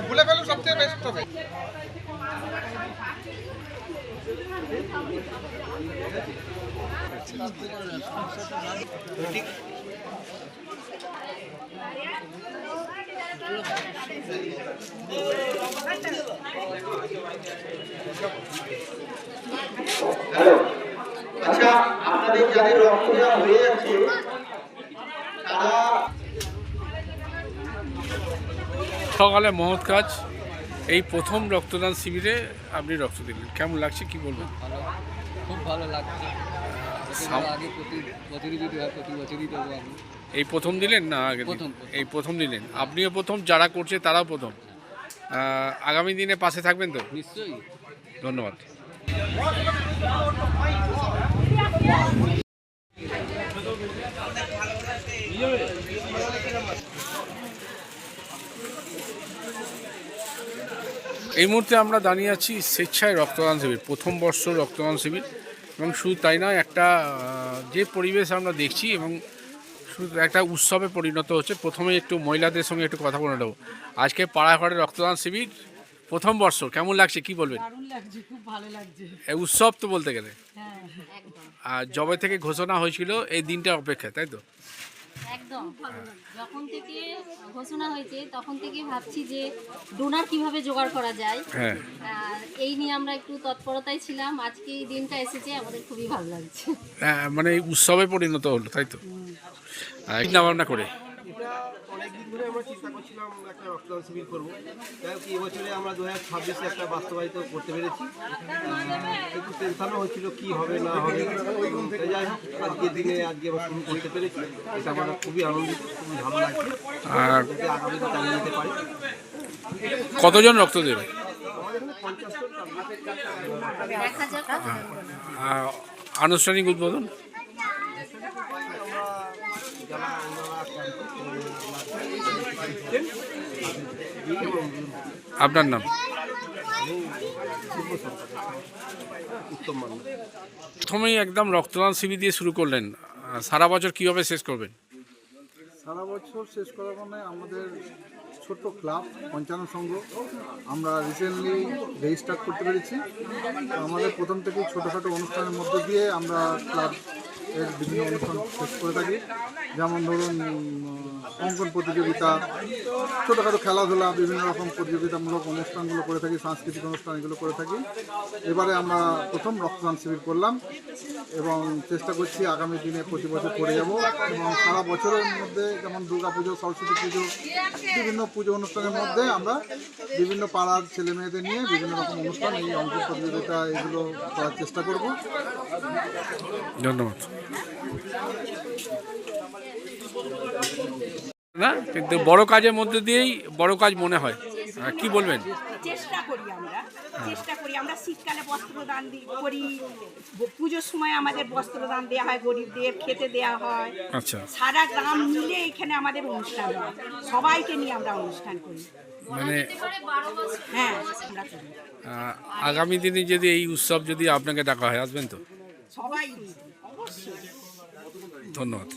ভুলে ফেলো সবচেয়ে বেস্ট হবে। হ্যালো, আচ্ছা আপনাদের যাদের রক্ত দেওয়া হয়ে যাচ্ছে তারা সকালে মহৎ কাজ, এই প্রথম রক্তদান শিবিরে আপনি রক্ত দিলেন, কেমন লাগছে কি বলবেন? খুব ভালো লাগছে। আগে প্রতি বছরই দেবো আমি। এই প্রথম দিলেন না আগে? এই প্রথম দিলেন, আপনিও প্রথম, যারা করছে তারাও প্রথম। আগামী দিনে পাশে থাকবেন তো? নিশ্চয়ই। ধন্যবাদ। এই মুহূর্তে আমরা দাঁড়িয়ে আছি স্বেচ্ছায় রক্তদান শিবির, প্রথম বর্ষ রক্তদান শিবির। এবং শুধু তাই নয়, একটা যে পরিবেশ আমরা দেখছি এবং শুধু একটা উৎসবে পরিণত হচ্ছে। প্রথমে একটু মহিলাদের সঙ্গে একটু কথা বলে নেবো। আজকে পাড়াঘরে রক্তদান শিবির প্রথম বর্ষ, কেমন লাগছে কি বলবেন? দারুণ লাগছে, খুব ভালো লাগছে। এই উৎসব তো বলতে গেলে। হ্যাঁ, আর যবে থেকে ঘোষণা হয়েছিল এই দিনটা অপেক্ষা, তাই তো? একদম যখন থেকে ঘোষণা হয়েছে তখন থেকে ভাবছি যে ডোনার কিভাবে জোগাড় করা যায়। হ্যাঁ, এই নিয়ে আমরা একটু তৎপরতায় ছিলাম। আজকে এই দিনটা এসেছে, আমাদের খুবই ভালো লাগছে। মানে এই উৎসবে পরিণত হলো, তাই তো? চিন্তা ভাবনা করে অনেকদিন ধরে আমরা চিন্তা করছিলাম একটা রক্তদান শিবির করবো। যাই হোক এবছরে আমরা 2026-এ একটা বাস্তবায়িত করতে পেরেছি। একটু টেনশনও হচ্ছিল কী হবে না হবে। যাই হোক আজকের দিনে আজকে আমরা শুরু করতে পেরেছি, এটা আমরা খুবই আনন্দিত, খুবই ভালো লাগছে। আর যাতে আগামী দিনে চালিয়ে যেতে পারি। কতজন রক্ত দেবে? আমাদের এখানে 50 জন দেখা যাক। আনুষ্ঠানিক উদ্বোধন আপনার নাম? উত্তম মান্য। প্রথমেই একদম রক্তদান শিবির দিয়ে শুরু করলেন, সারা বছর কীভাবে শেষ করবেন? সারা বছর শেষ করা মানে আমাদের ছোট্ট ক্লাব পঞ্চান্ন সংঘ আমরা রিসেন্টলি রেজিস্টার করতে পেরেছি। আমাদের প্রথম থেকেই ছোটোখাটো অনুষ্ঠানের মধ্যে দিয়ে আমরা ক্লাব এর বিভিন্ন অনুষ্ঠান শেষ করে থাকি। যেমন ধরুন অঙ্কন প্রতিযোগিতা, ছোটোখাটো খেলাধুলা, বিভিন্ন রকম প্রতিযোগিতামূলক অনুষ্ঠানগুলো করে থাকি, সাংস্কৃতিক অনুষ্ঠান এগুলো করে থাকি। এবারে আমরা প্রথম রক্তদান শিবির করলাম এবং চেষ্টা করছি আগামী দিনে প্রতি বছর করে যাব। এবং সারা বছরের মধ্যে যেমন দুর্গা পুজো, সরস্বতী পুজো, বিভিন্ন পুজো অনুষ্ঠানের মধ্যে আমরা বিভিন্ন পাড়ার ছেলে মেয়েদের নিয়ে বিভিন্ন রকম অনুষ্ঠান, এই অঙ্কন প্রতিযোগিতা এগুলো করার চেষ্টা করব। ধন্যবাদ। না, কিন্তু বড় কাজের মধ্যে দিয়েই বড় কাজ মনে হয়, কি বলবেন? চেষ্টা করি আমরা শীতকালে বস্ত্রদান করি, পুজোর সময় আমাদের বস্ত্রদান দেওয়া হয়, গরিবদের খেতে দেওয়া হয়। আচ্ছা, সারা গ্রাম মিলে এখানে আমাদের অনুষ্ঠান হয়, সবাইকে নিয়ে আমরা অনুষ্ঠান করি। মানে হ্যাঁ, আমরা করি। আগামী দিনে যদি এই উৎসব যদি আপনাকে ডাকা হয়, আসবেন তো? সবাই অবশ্যই। ধন্যবাদ।